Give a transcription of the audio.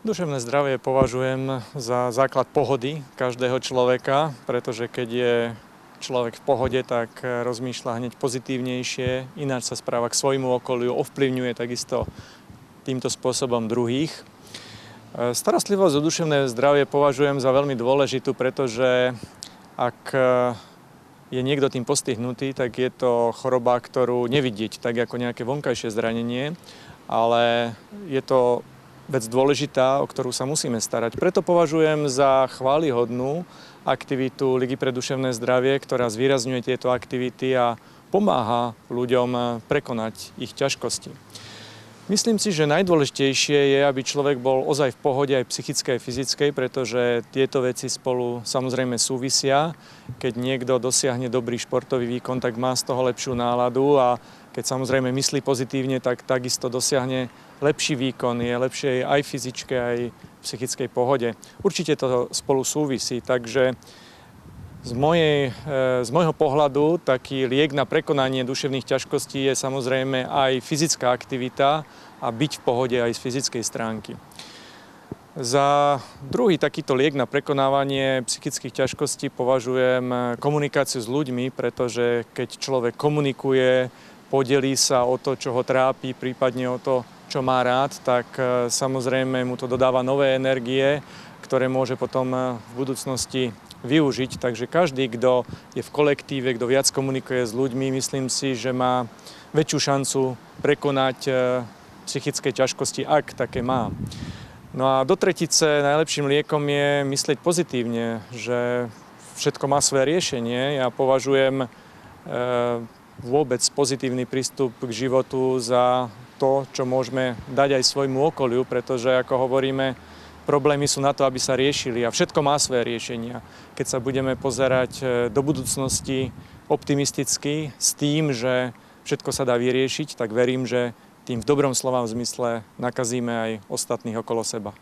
Duševné zdravie považujem za základ pohody každého človeka, pretože keď je človek v pohode, tak rozmýšľa hneď pozitívnejšie, ináč sa správa k svojmu okoliu, ovplyvňuje takisto týmto spôsobom druhých. Starostlivosť o duševné zdravie považujem za veľmi dôležitú, pretože ak je niekto tým postihnutý, tak je to choroba, ktorú nevidieť tak ako nejaké vonkajšie zranenie, ale je to vec dôležitá, o ktorú sa musíme starať. Preto považujem za chválihodnú aktivitu Ligy pre duševné zdravie, ktorá zvýrazňuje tieto aktivity a pomáha ľuďom prekonať ich ťažkosti. Myslím si, že najdôležitejšie je, aby človek bol ozaj v pohode aj psychickej, aj fyzickej, pretože tieto veci spolu samozrejme súvisia. Keď niekto dosiahne dobrý športový výkon, tak má z toho lepšiu náladu a keď samozrejme myslí pozitívne, tak takisto dosiahne lepší výkon, je lepšie aj fyzické, aj psychickej pohode. Určite to spolu súvisí, takže z môjho pohľadu taký liek na prekonanie duševných ťažkostí je samozrejme aj fyzická aktivita a byť v pohode aj z fyzickej stránky. Za druhý takýto liek na prekonávanie psychických ťažkostí považujem komunikáciu s ľuďmi, pretože keď človek komunikuje, podelí sa o to, čo ho trápi, prípadne o to, čo má rád, tak samozrejme mu to dodáva nové energie, ktoré môže potom v budúcnosti využiť. Takže každý, kto je v kolektíve, kto viac komunikuje s ľuďmi, myslím si, že má väčšiu šancu prekonať psychické ťažkosti, ak také má. No a do tretice najlepším liekom je myslieť pozitívne, že všetko má svoje riešenie. Ja považujem vôbec pozitívny prístup k životu za to, čo môžeme dať aj svojmu okoliu, pretože ako hovoríme, problémy sú na to, aby sa riešili a všetko má svoje riešenia. Keď sa budeme pozerať do budúcnosti optimisticky s tým, že všetko sa dá vyriešiť, tak verím, že tým v dobrom slova zmysle nakazíme aj ostatných okolo seba.